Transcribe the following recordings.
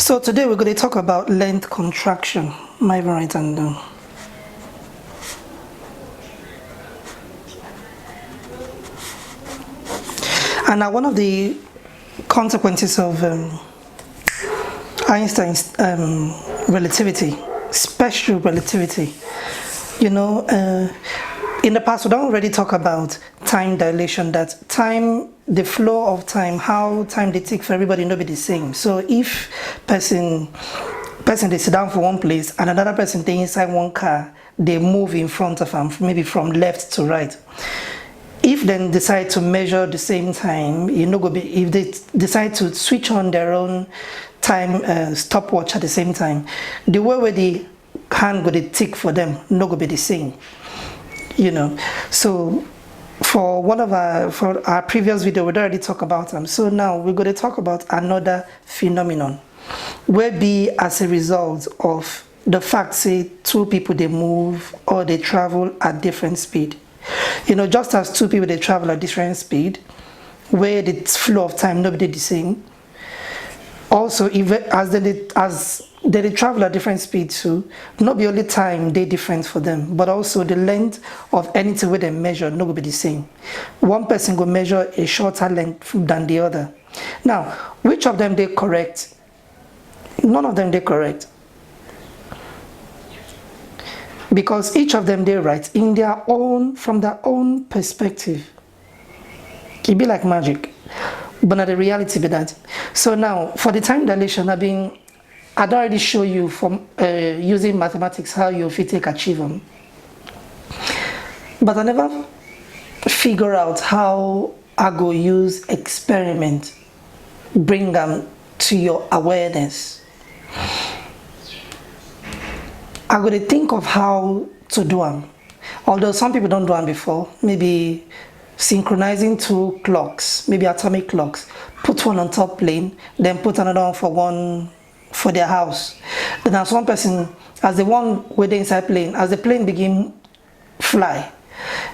So today we're going to talk about length contraction. My right hand down. And now one of the consequences of Einstein's relativity, special relativity, in the past we don't already talk about time dilation, that time, the flow of time, how time they take for everybody not be the same. So if person they sit down for one place and another person they inside one car, they move in front of them, maybe from left to right. If then decide to measure the same time, if they decide to switch on their own time stopwatch at the same time, the way where the hand go to tick for them no go be the same. So for our previous video we already talked about them. So now we're going to talk about another phenomenon where be as a result of the fact say two people they move or they travel at different speed. Just as two people they travel at different speed, where the flow of time not be the same. Also, as they travel at different speed too, not be only time they different for them, but also the length of anything where they measure not will be the same. One person will measure a shorter length than the other. Now, which of them they correct? None of them they correct. Because each of them they right in their own, from their own perspective. It be like magic, but not the reality be that. So now for the time dilation, I'd already show you from using mathematics how you fit take achieve them. But I never figure out how I go use experiment, bring them to your awareness. I'm going to think of how to do them. Although some people don't do them before, maybe synchronizing two clocks, maybe atomic clocks, put one on top plane, then put another one for their house. Then as one person, as the one with the inside plane, as the plane begin fly,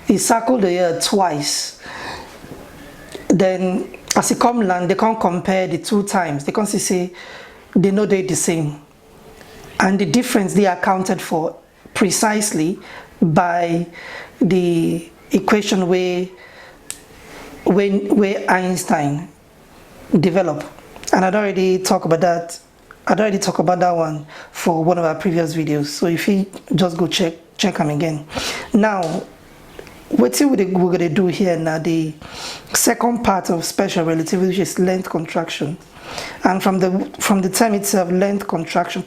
he circle the earth twice. Then as he come land, they can't compare the two times. They can't say they know they're the same. And the difference they are accounted for precisely by the equation where Einstein developed. And I'd already talked about that one for one of our previous videos. So if you just go check them again. Now, what we're going to do here now, the second part of special relativity, which is length contraction. And from the term itself, length contraction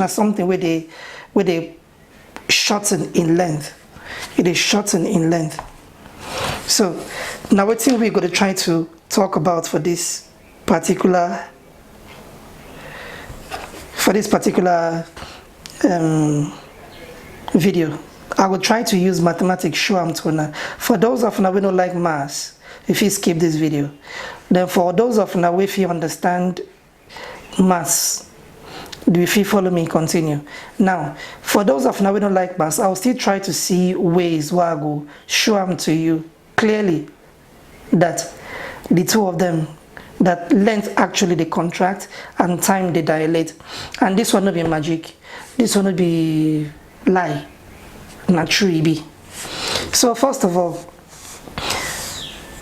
is something where they shorten in length. It is shortened in length. So now what we're going to try to talk about for this particular video, I will try to use mathematics show am to now. For those of you who don't like maths, if you skip this video, then for those of you if you understand maths, if you follow me, continue. Now, for those of you who don't like maths, I'll still try to see ways where I go show them to you clearly that the two of them, that length actually they contract and time they dilate. And this one will be magic. This one will be lie. Not true it be. So first of all,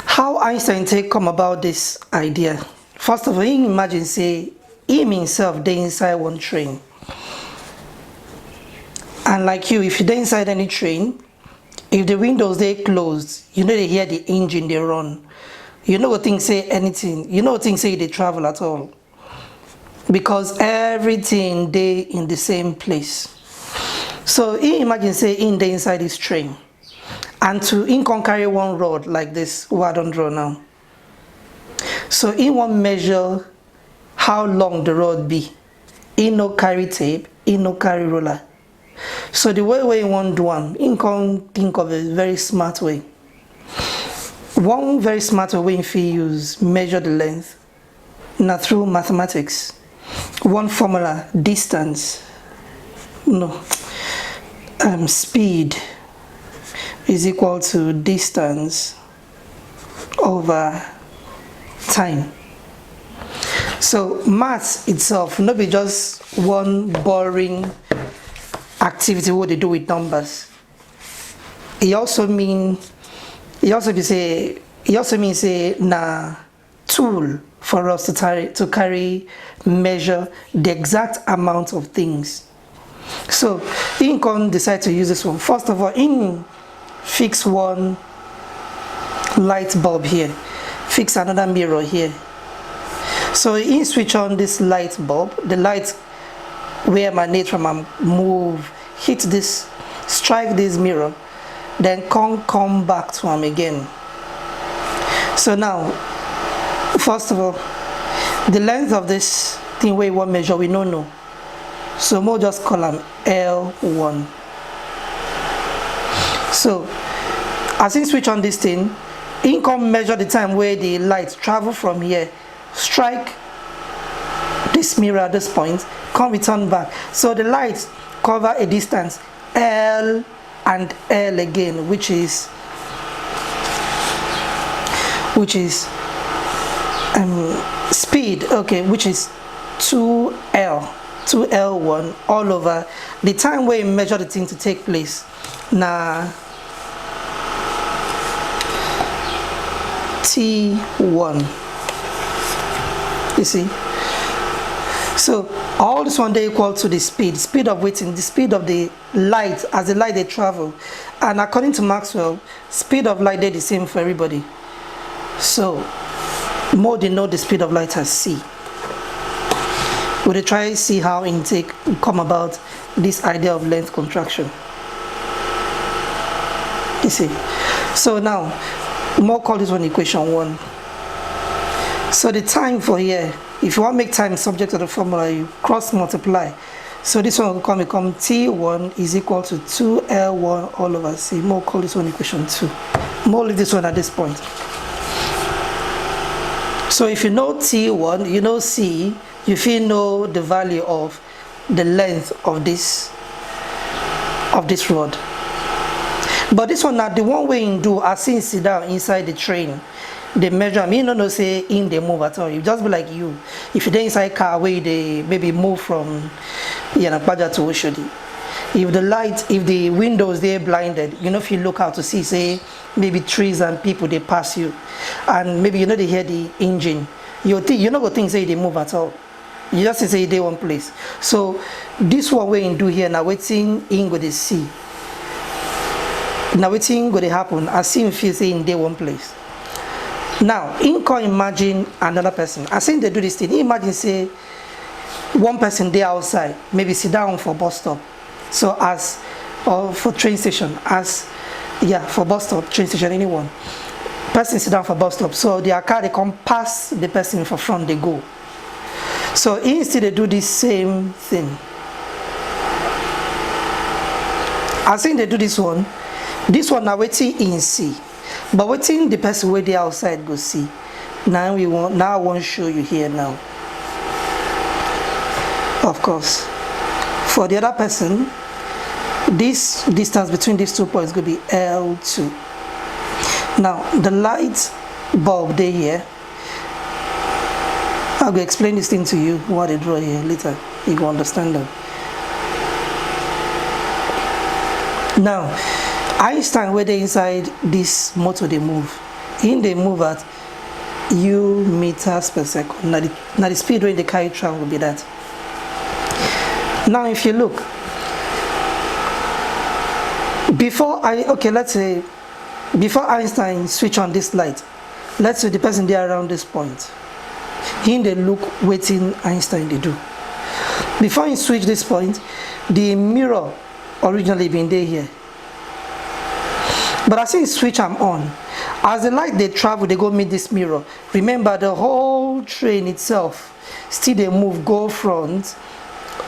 how Einstein come about this idea? First of all, you imagine say him himself they inside one train. And like you, if you're inside any train, if the windows they closed, they hear the engine they run. What things say anything. What things say they travel at all. Because everything they in the same place. So you imagine say in the inside this train. And to can carry one rod like this, what I don't draw now. So he won't measure how long the rod be. He no carry tape, he no carry roller. So the way he won't do one, he can think of a very smart way. One very smart way if he use measure the length, now through mathematics. One formula, distance, speed is equal to distance over time. So maths itself no be just one boring activity what they do with numbers. It also means a na tool for us to carry measure the exact amount of things. So in can decide to use this one. First of all, in fix one light bulb here, fix another mirror here. So in switch on this light bulb, the light where emanate from a move, hit this, strike this mirror, then come back to him again. So now, first of all, the length of this thing we want measure we don't know. So we'll just call them L1. So as in switch on this thing, in come measure the time where the light travel from here, strike this mirror at this point, come return back. So the light cover a distance L and L again, which is speed, okay, which is 2L1 all over the time where you measure the thing to take place. Now T1, you see. So all this one they equal to the speed of waiting, the speed of the light as the light they travel. And according to Maxwell, speed of light they the same for everybody. So more they know the speed of light as c. We'll try to see how intake come about this idea of length contraction. You see. So now more call this one equation 1. So the time for here, if you want to make time subject to the formula, you cross multiply. So this one will become T1 is equal to 2L1 all over C. More call this one equation 2. More leave this one at this point. So if you know T1, you know C, you feel know the value of the length of this rod. But this one now, the one way you do, as seen sit down inside the train, they measure, I mean, no say in they move at all. You just be like you. If you're inside car where they maybe move from Yanakbaja to Oshodi. If the windows they're blinded, you know, if you look out to see, say, maybe trees and people they pass you, and maybe they hear the engine, you know what things say they move at all. You just say they one place. So this one way you do here now waiting in with the sea. Now waiting going to happen as see if you say in day one place. Now in can imagine another person. As in they do this thing, imagine say one person there outside, maybe sit down for bus stop. So as or for train station, as for bus stop, train station, anyone. Person sit down for bus stop. So their car they come pass the person for front they go. So instead they do this same thing. As in they do this one now waiting in C. But waiting the person where they outside go see. Now I want to show you here now. Of course. For the other person, this distance between these 2 points will be L2. Now the light bulb there here. I will explain this thing to you what I draw here later. You will understand them. Now Einstein where they inside this motor they move. They move at U meters per second. Now the speed when the car travel will be that. Now if you look, let's say before Einstein switch on this light, let's say the person there around this point. They look waiting Einstein they do. Before he switch this point, the mirror originally been there here. But as he switch I'm on, as the light they travel, they go meet this mirror. Remember the whole train itself still they move go front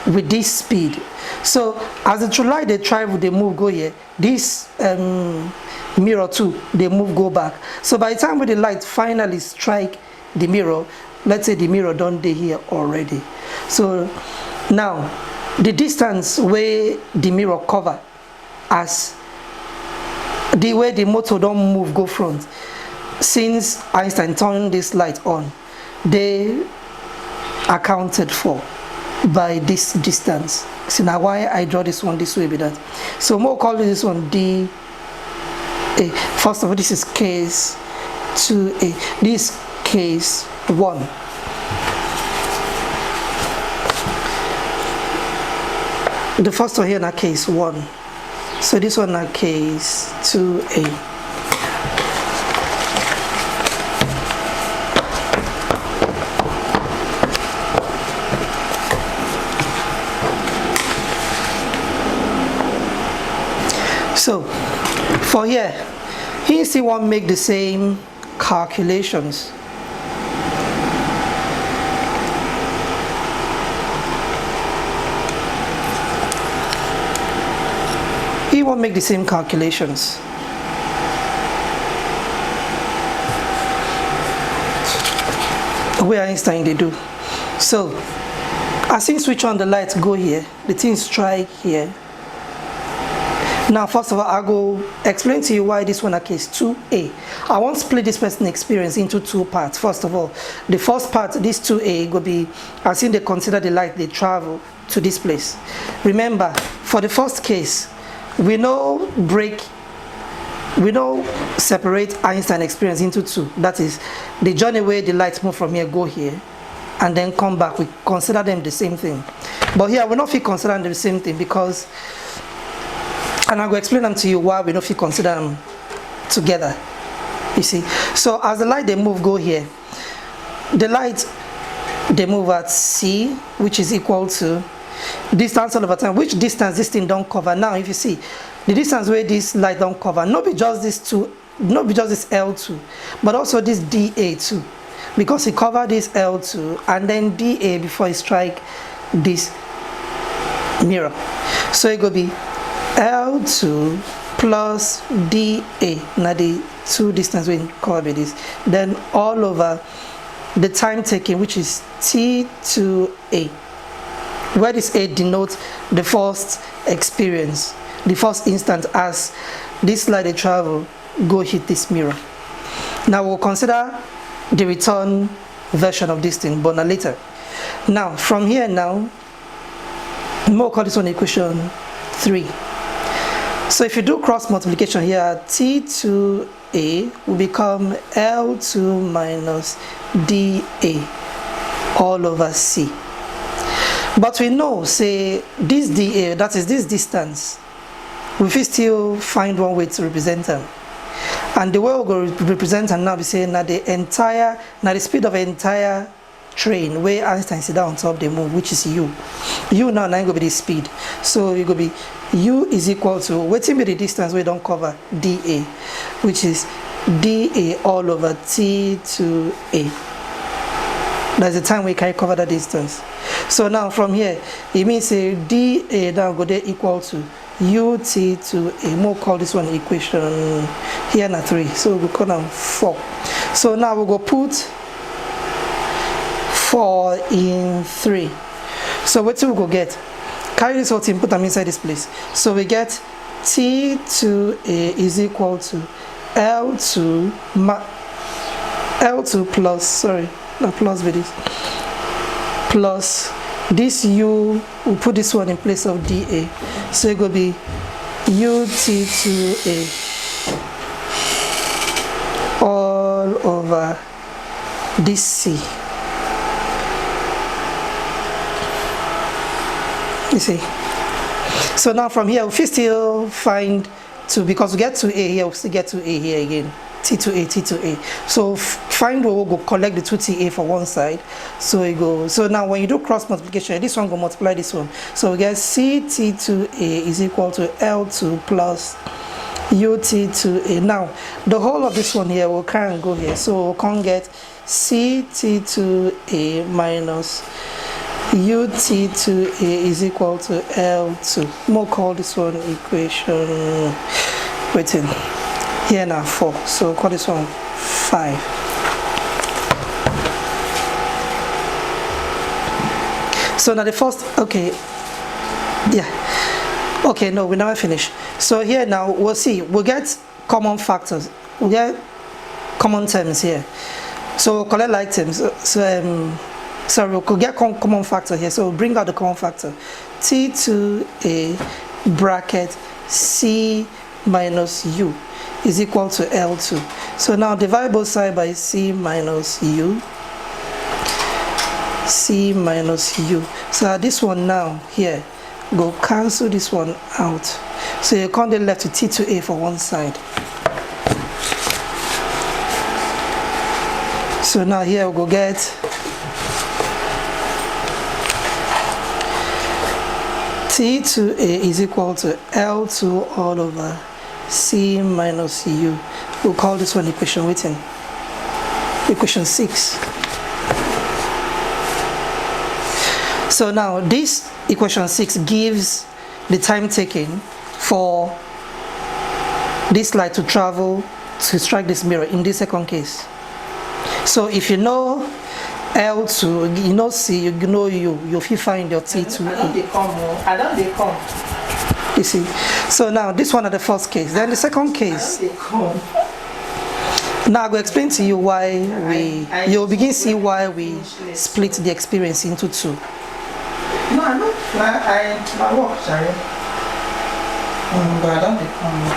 with this speed. So as the true light they travel, they move go here. This mirror too, they move go back. So by the time when the light finally strike the mirror, let's say the mirror done day here already. So now the distance where the mirror cover as the way the motor don't move go front, since Einstein turned this light on, they accounted for by this distance. So now why I draw this one this way with that. So we'll call this one DA. First of all, this is case 2A. This case 1. The first one here na case 1. So this one na case 2A. So for here, he still won't make the same calculations. He won't make the same calculations. Where Einstein they do. So as he switch on the lights go here, the thing strike here. Now, first of all, I'll go explain to you why this one is case 2A. I want to split this person experience into 2 parts. First of all, the first part, this 2A, will be as in they consider the light they travel to this place. Remember, for the first case, we know separate Einstein experience into 2. That is, the journey where the light move from here, go here, and then come back. We consider them the same thing. But here, we're not consider them the same thing because, and I'm going to explain them to you why we don't consider them together. You see, so as the light they move, go here. The light they move at C, which is equal to distance all over time. Which distance this thing don't cover? Now, if you see the distance where this light don't cover, not be just this this L2, but also this DA2, because it covered this L2 and then DA before it strike this mirror. So it will be L2 plus DA, now the 2 distance we cover with this, then all over the time taken, which is T2A, where this A denotes the first experience, the first instant as this light they travel go hit this mirror. Now we'll consider the return version of this thing, but later. Now from here now, we'll call this one equation 3. So if you do cross multiplication here, T2A will become L2 minus DA all over C. But we know, say, this DA, that is this distance, we will still find one way to represent them. And the way we're going to represent them now, we say, now the speed of the entire train where Einstein sit down on top they move, which is U. U now going to be the speed. So it will be U is equal to, waiting be the distance we don't cover, DA, which is DA all over T2A. That's the time we can cover the distance. So now from here, it means DA now go there equal to UT2A. We'll call this one equation here now 3. So we'll call them 4. So now we'll go put 4 in 3. So what we go get? Carry this whole thing, put them inside this place. So we get T2A is equal to L2 plus, sorry, not plus with this, plus this U, we'll put this one in place of DA. So it will be UT2A all over this C. You see. So now from here, we still find 2, because we get to A here, we still get to A here again. T2A, T2A. So find where we'll go collect the 2TA for one side. So we go. So now when you do cross multiplication, this one go multiply this one. So we get CT2A is equal to L2 plus UT2A. Now the whole of this one here will kind of go here. So we can get CT2A minus UT2A is equal to L2. We'll call this one equation, waiting, here now 4. So we'll call this one 5. So now the first, okay, yeah, okay, no, we never finish. So here now, we'll see, we'll get common factors, we'll get common terms here. So we'll collect like terms. So Sorry, we could get common factor here, so we'll bring out the common factor. T2a bracket C minus U is equal to L2. So now divide both sides by C minus U. C minus U. So this one now here, go cancel this one out. So you're currently left with T2a for one side. So now here we'll go get T2a is equal to L2 all over C minus U. We'll call this one equation written. Equation 6. So now this equation 6 gives the time taken for this light to travel to strike this mirror in this second case. So if you know L2, you know C, you know U, you'll find your T2. I don't they come. You see. So now this one is the first case. Then the second case. Now I will explain to you why you'll begin to see why we split the experience into two. No, I know. I work, sorry. But I don't become.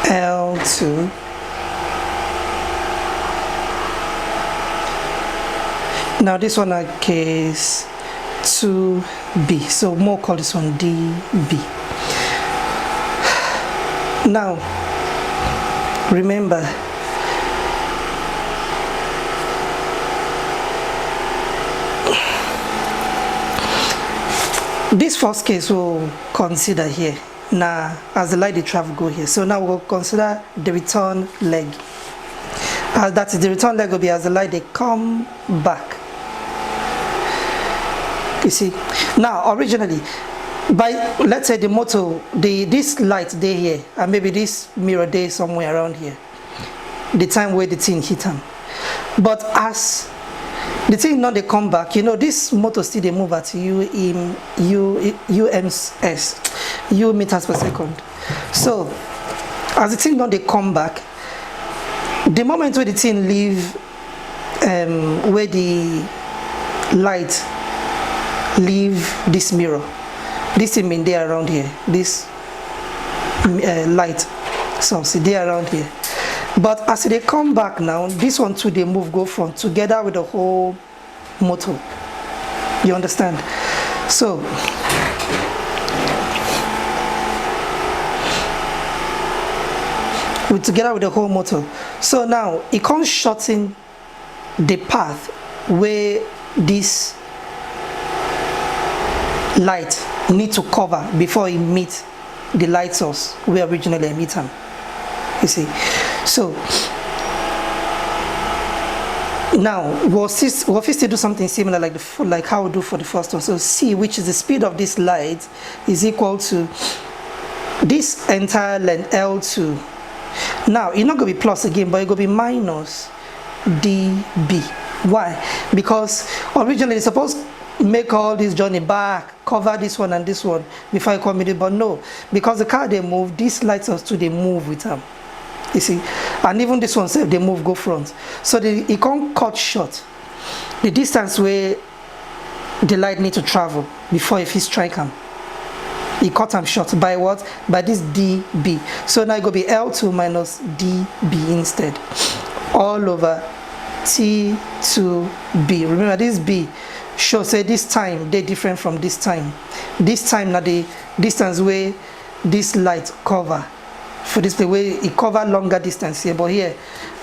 L2 now this one is case 2b, so more call this one db. Now remember this first case we'll consider here. Now, as the light they travel go here. So now we'll consider the return leg. That is the return leg will be as the light they come back. You see. Now originally, by let's say the motor, this light they here, and maybe this mirror they somewhere around here. The time where the thing hit them. But as the thing now they come back, you know this motor still they move at U meters per second. So as the thing now they come back, the moment where the thing leave where the light leave this mirror, this thing mean they around here, this light source they around here. But as they come back now, this one too they move go from together with the whole motor. You understand? So together with the whole motor. So now it can shorten the path where this light need to cover before it meets the light source where originally emit them. You see. So now we'll still do something similar like how we do for the first one. So C, which is the speed of this light, is equal to this entire length L2. Now it's not going to be plus again, but it's going to be minus dB. Why? Because originally it's supposed to make all this journey back, cover this one and this one before I come in it, but no, because the car they move, these lights are still they move with them. You see, and even this one said they move go front, so it can't cut short the distance where the light need to travel before if he strike them. He cut them short by what? By this dB. So now it will be L2 minus dB instead, all over T2b. Remember this B shows say this time they different from this time. This time now the distance where this light cover. For this the way it cover longer distance here, but here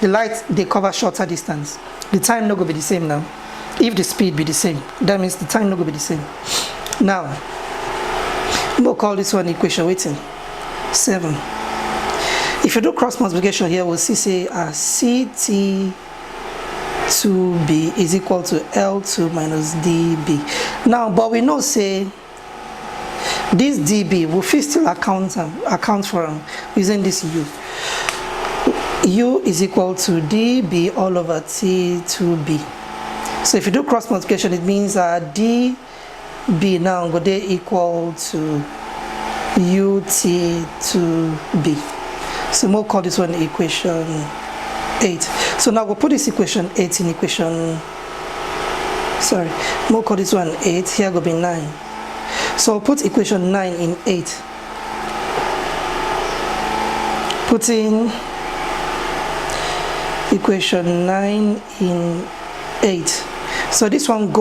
the light they cover shorter distance. The time not going to be the same now. If the speed be the same, that means the time not going to be the same. Now we'll call this one equation waiting 7. If you do cross multiplication here, we'll see say CT2b is equal to L2 minus dB. Now, but we know say this dB will still account for using this U. u is equal to db all over t2b. So if you do cross multiplication, it means db now go there equal to ut2b. So we'll call this one equation 8. So now we'll put this equation 8 in equation, we'll call this one 8, here will be 9. So we'll put equation 9 in 8. Putting equation 9 in 8. So this one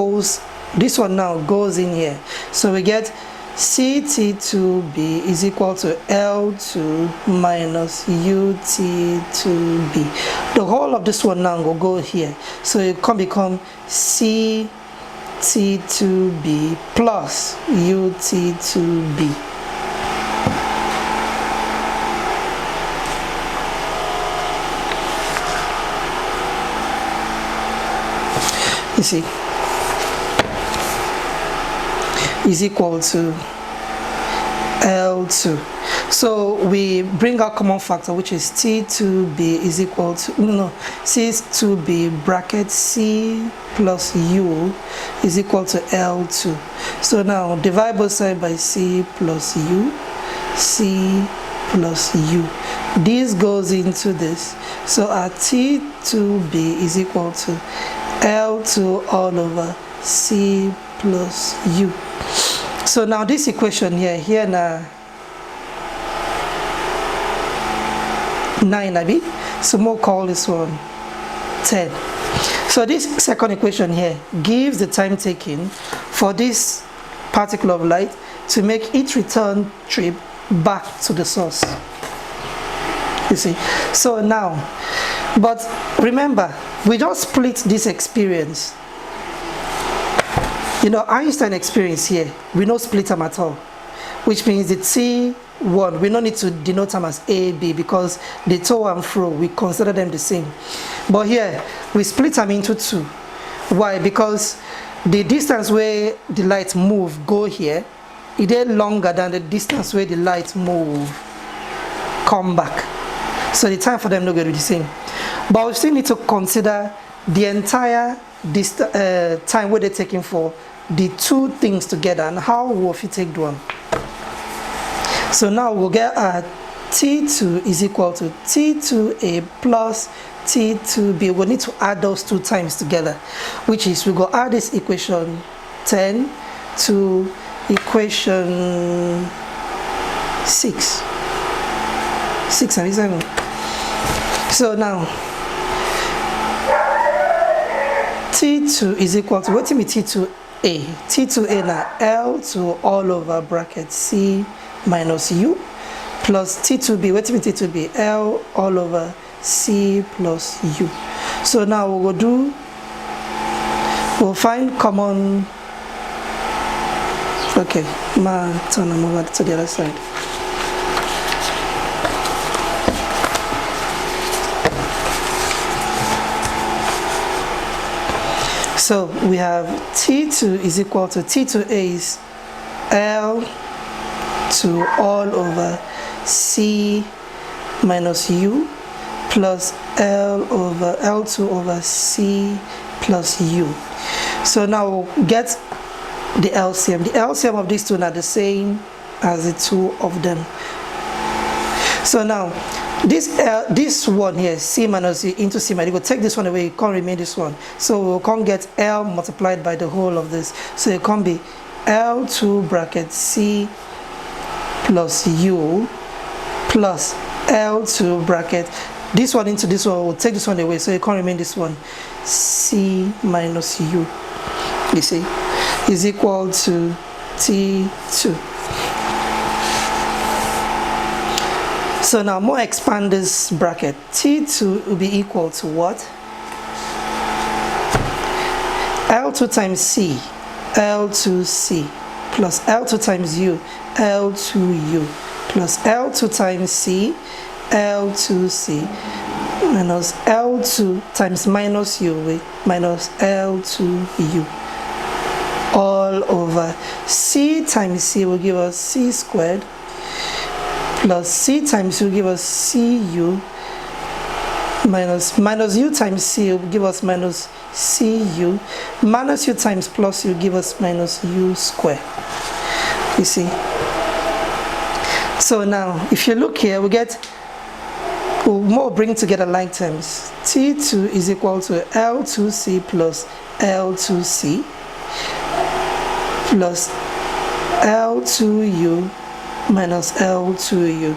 now goes in here. So we get CT2B is equal to L2 minus UT2B. The whole of this one now will go here. So it can become CT2B plus UT2B. You see, is equal to L2. So we bring our common factor, which is T2B is equal to, C2B bracket C plus U is equal to L2. So now divide both sides by C plus U, C plus U. This goes into this. So our T2B is equal to L2 all over C plus U. So now this equation here now 9 abi. So we'll call this one 10. So this second equation here gives the time taken for this particle of light to make its return trip back to the source. You see. So now, but remember, we just split this experience. Einstein experience here, we don't split them at all, which means the T1, we don't need to denote them as A, B, because the to and fro, we consider them the same. But here, we split them into two. Why? Because the distance where the light move go here, it is longer than the distance where the light move come back. So the time for them not going to be the same. But we still need to consider the entire time where they're taking for the two things together and how will we take one. So now we'll get T2 is equal to T2A plus T2B. We'll need to add those two times together, which is we go add this equation 10 to equation 6 and 7. So now T2 is equal to, what me T2A? T2A now L2 all over bracket C minus U plus T2B, what me T2B? L all over C plus U. So now we'll find common, okay, turn them over to the other side. So we have T2 is equal to T2A is L2 all over C minus U plus L2 over C plus U. So now we'll get the LCM. The LCM of these two are the same as the two of them. So now this one here, C minus U into C minus U, we'll take this one away, you can't remain this one. So we can't get L multiplied by the whole of this. So it can't be L2 bracket C plus U plus L2 bracket, this one into this one, we'll take this one away, so you can't remain this one, C minus U, you see, is equal to T2. So now more expand this bracket. T2 will be equal to what? L2 times C, L2C, plus L2 times U, L2U, plus L2 times C, L2C, minus L2 times minus U with minus L2U. All over C times C will give us C squared, plus C times U will give us CU, minus u times c will give us minus cu, minus u times plus u give us minus u square. You see? So now, if you look here, we'll more bring together like terms. T2 is equal to L2C plus L2C plus L2U minus L2U.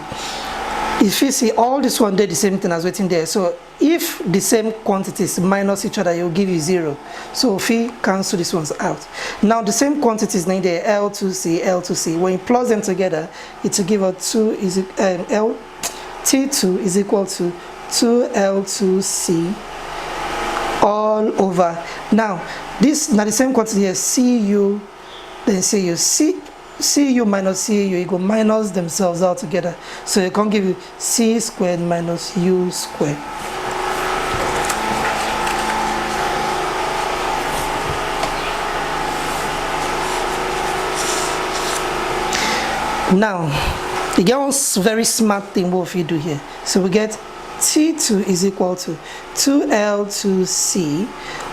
If you see, all this one did the same thing as waiting there. So if the same quantities minus each other, it will give you 0. So if we cancel these ones out. Now the same quantities now there, L2C, L2C. When you plus them together, it will give us T2 is equal to 2L2C all over. Now this now the same quantity here, Cu, then Cu minus Cu, you go minus themselves out together. So you can give you C squared minus U squared. Now, you get one very smart thing what we do here. So we get T2 is equal to 2L2C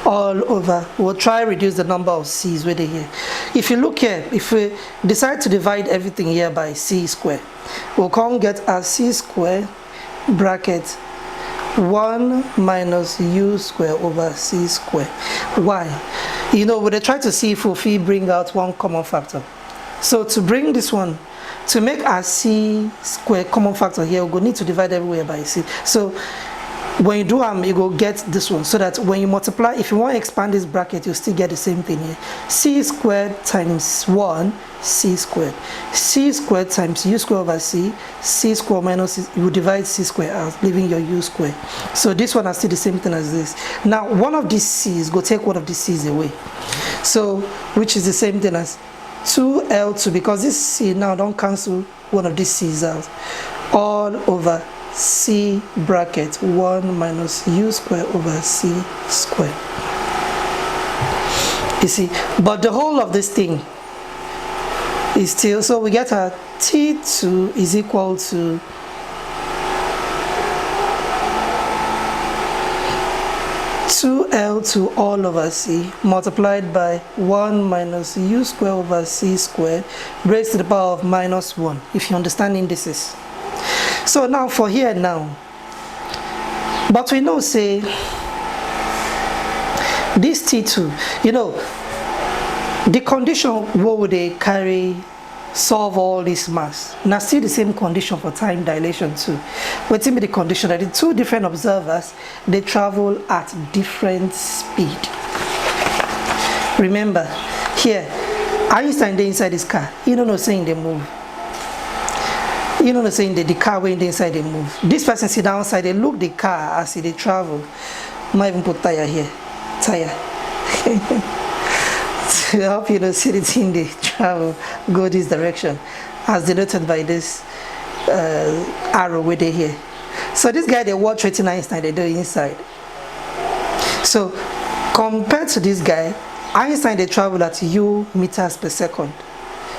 all over. We'll try to reduce the number of C's with it here. If you look here, if we decide to divide everything here by C square, we'll come get a C square bracket 1 minus U square over C square. Why? You know, we'll try to see if we bring out one common factor. So to bring this one, to make our C square common factor here, we're going to need to divide everywhere by C. So when you do you go get this one, so that when you multiply, if you want to expand this bracket, you still get the same thing here. C squared times 1, C squared. C squared times U square over C, C square minus C, you divide C square out, leaving your U square. So this one is still the same thing as this. Now one of these C's, go take one of these C's away. So, which is the same thing as 2L2, because this C now don't cancel one of these C's out, all over C bracket 1 minus U square over C square. You see, but the whole of this thing is still, so we get our T2 is equal to 2L2 all over C multiplied by 1 minus U square over C squared raised to the power of minus 1, if you understand indices. So now for here now, but we know say this T2, you know, the condition what would they carry solve all this mass. Now still the same condition for time dilation too. What's in the condition that the two different observers, they travel at different speed. Remember here, Einstein they inside this car, you don't know saying they move. You know saying that the car when they inside they move. This person sit down outside, they look the car as they travel. Might even put tire here. Tire. To help you know see the thing they travel, go this direction, as denoted by this arrow where they here. So this guy they watch rating Einstein they do inside. So compared to this guy, Einstein they travel at U meters per second.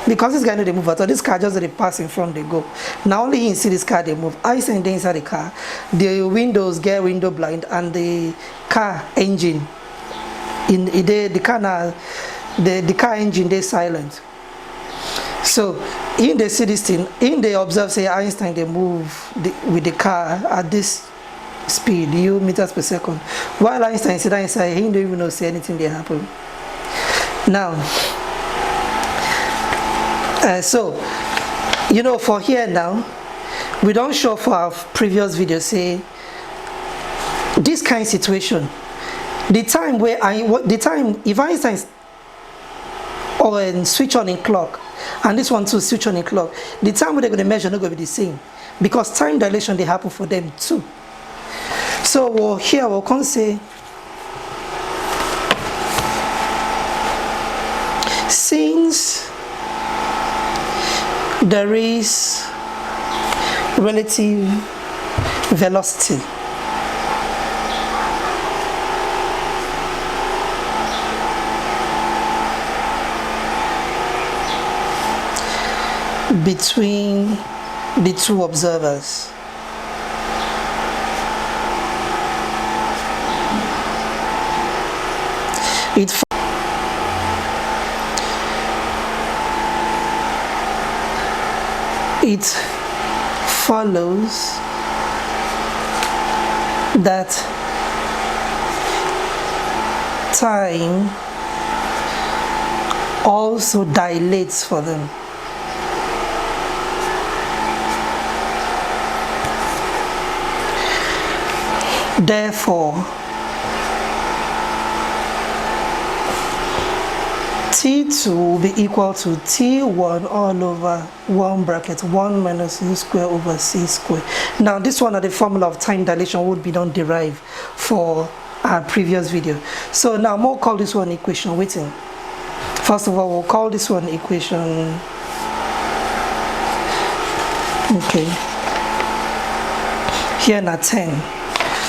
Because this guy know they move at all, this car just they pass in front they go. Now only he see this car they move. Einstein they inside the car, the windows get window blind and the car engine in the car now. The car engine they silent. So in they see this thing, in they observe say Einstein they move with the car at this speed, U meters per second. While Einstein sit down inside, he don't even know say anything they happen. Now so you know for here now, we don't show for our previous video say this kind of situation. The time where if Einstein or switch on in clock and this one too switch on in clock, the time where they're going to measure not going to be the same, because time dilation they happen for them too. So here we can say since there is relative velocity between the two observers, it follows that time also dilates for them. Therefore, T2 will be equal to T1 all over 1 bracket 1 minus U square over C square. Now this one at the formula of time dilation would be done derived for our previous video. So now we'll call this one equation. Waiting. First of all, we'll call this one equation. Okay. Here now 10.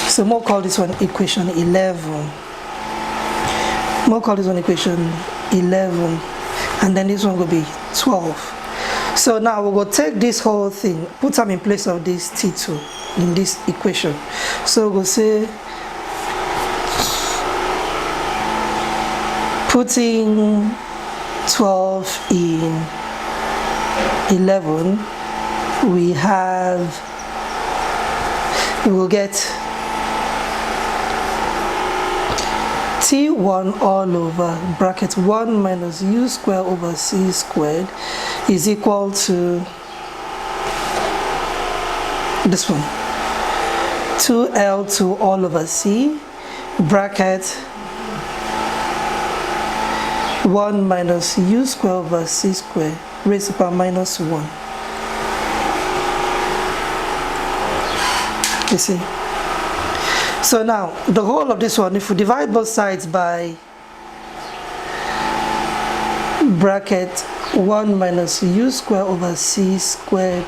So we'll call this one equation 11. We'll call this one equation 11, and then this one will be 12. So now we'll go take this whole thing, put them in place of this T2 in this equation. So we'll say, putting 12 in 11, we will get T1 all over bracket 1 minus U square over C squared is equal to this one, 2L2 all over C bracket 1 minus U square over C squared raised to the power minus 1. You see? So now, the whole of this one, if we divide both sides by bracket 1 minus U square over C squared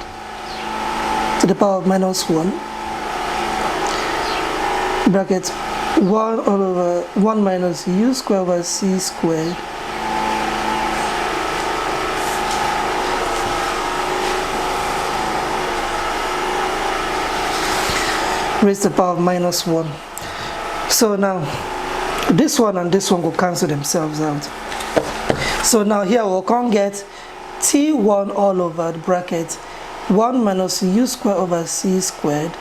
to the power of minus 1, bracket 1 all over 1 minus U square over C squared raised to the power of minus 1. So now this one and this one will cancel themselves out. So now here we can get T1 all over the bracket 1 minus U square over C squared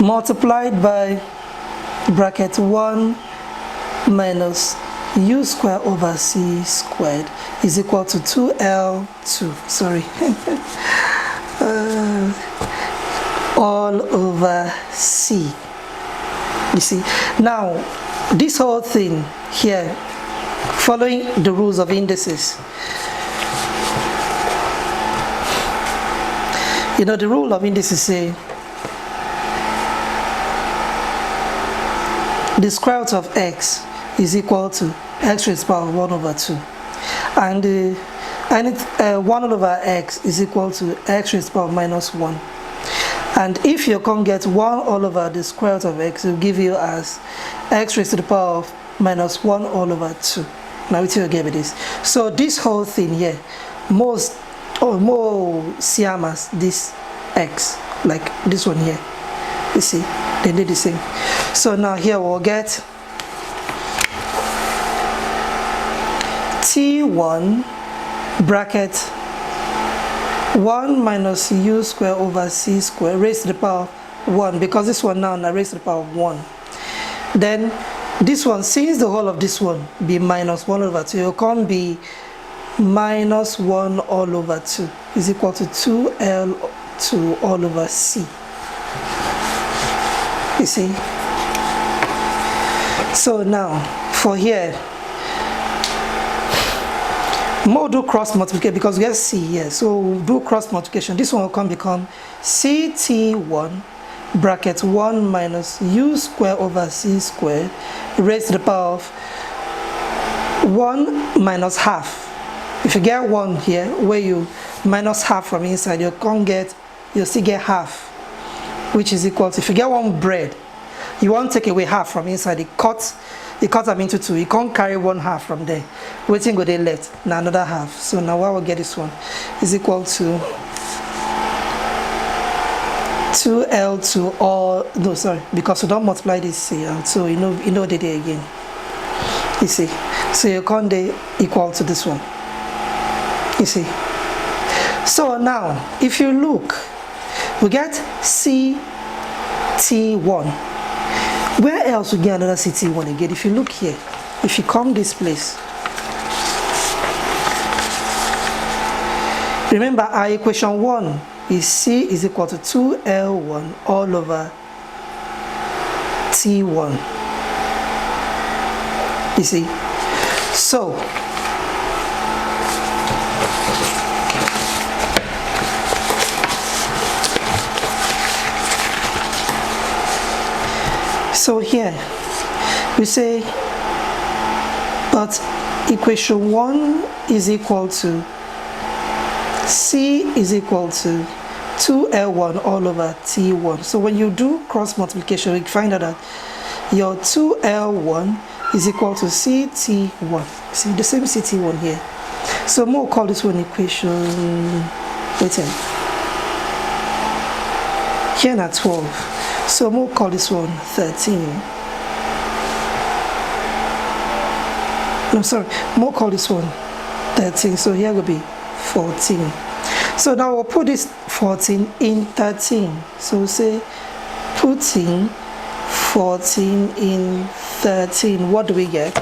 multiplied by bracket 1 minus U square over C squared is equal to 2L2, sorry, all over C. You see, now this whole thing here, following the rules of indices, you know, the rule of indices say the square root of x is equal to x raised to the power of 1 over 2, and 1 over x is equal to x raised to the power of minus 1. And if you can get 1 all over the square root of x, it will give you as x raised to the power of minus 1 all over 2. Now we will get with this. So this whole thing here, more same as this x, like this one here. You see, they did the same. So now here we'll get T1 bracket 1 minus U square over C square raised to the power of 1, because this one now raised to the power of 1. Then this one, since the whole of this one be minus 1 over 2, it can be minus 1 all over 2 is equal to 2L2 all over C. You see? So now for here, we'll do cross multiplication because we have C here. So we'll do cross multiplication. This one will become CT1 bracket 1 minus U square over C squared raised to the power of 1 minus half. If you get 1 here, where you minus half from inside, you still get half, which is equal to, if you get 1 bread, you won't take away half from inside. It cuts them into 2. You can't carry 1 half from there. Waiting go they left. Now another half. So now what we'll get this one is equal to 2L2 all, no sorry, because we don't multiply this here, so you know they did again. You see. So you can't they equal to this one. You see. So now, if you look, we get CT1. Where else we get another CT1 again? If you look here, if you come this place, remember our equation 1 is C is equal to 2L1 all over T1. You see? So, here we say, but equation 1 is equal to C is equal to 2L1 all over T1. So when you do cross multiplication, you find out that your 2L1 is equal to CT1. See the same CT1 here. So we'll call this one equation, wait a minute. Here now 12. So we'll call this one 13. No, sorry, we'll call this one 13. So here will be 14. So now we'll put this 14 in 13. So we'll say putting 14 in 13. What do we get?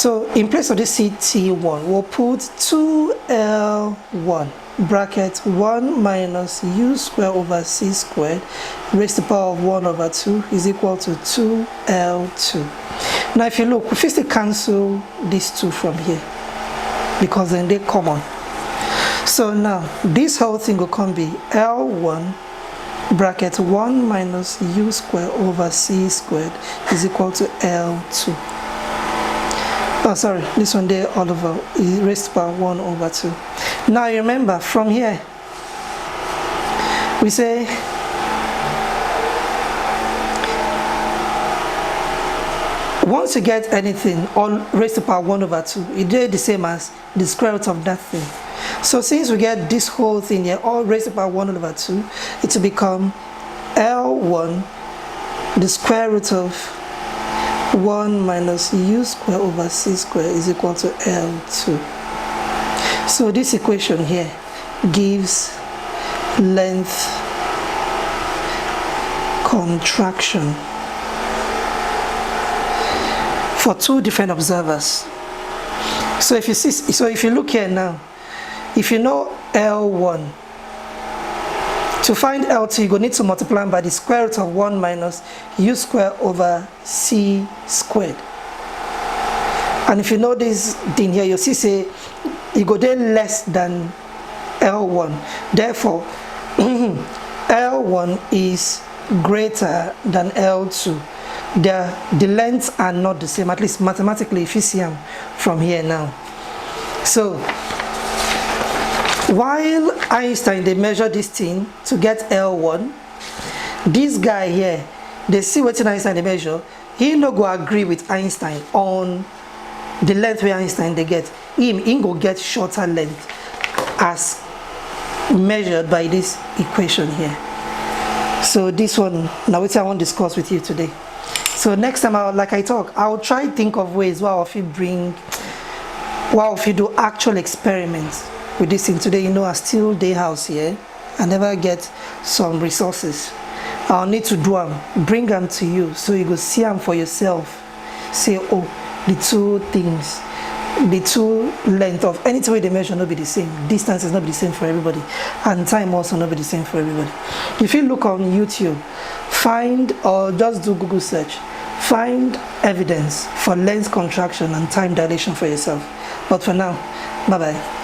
So in place of this CT1, we'll put 2L1 bracket 1 minus U squared over C squared raised to the power of 1 over 2 is equal to 2L2. Now if you look, we first cancel these two from here because then they're common. So now this whole thing will come be L1 bracket 1 minus U squared over C squared is equal to L2. Oh, sorry, this one there all over is raised to power 1 over 2. Now you remember from here, we say once you get anything all raised to power 1 over 2, it is the same as the square root of that thing. So since we get this whole thing here all raised to power 1 over 2, it will become L1 the square root of 1 minus U squared over C squared is equal to L2. So this equation here gives length contraction for two different observers. So if you see, so if you look here now, if you know L1, to find L2 you're going to need to multiply by the square root of 1 minus U squared over C squared. And if you know this thing here, you see say you go there less than L1. Therefore, L1 is greater than L2. The lengths are not the same, at least mathematically if you see them from here now. So while Einstein they measure this thing to get L1, this guy here they see what Einstein they measure, he no go agree with Einstein on the length where Einstein they get. He go get shorter length as measured by this equation here. So this one now which I want to discuss with you today. So next time I'll try to think of ways where if you do actual experiments with this thing. Today, you know, I still day house here. I never get some resources. I'll need to do them, bring them to you so you go see them for yourself. Say, oh, the two things, the two length of anything way they measure not be the same. Distance is not be the same for everybody, and time also not be the same for everybody. If you look on YouTube, find or just do Google search, find evidence for length contraction and time dilation for yourself. But for now, bye bye.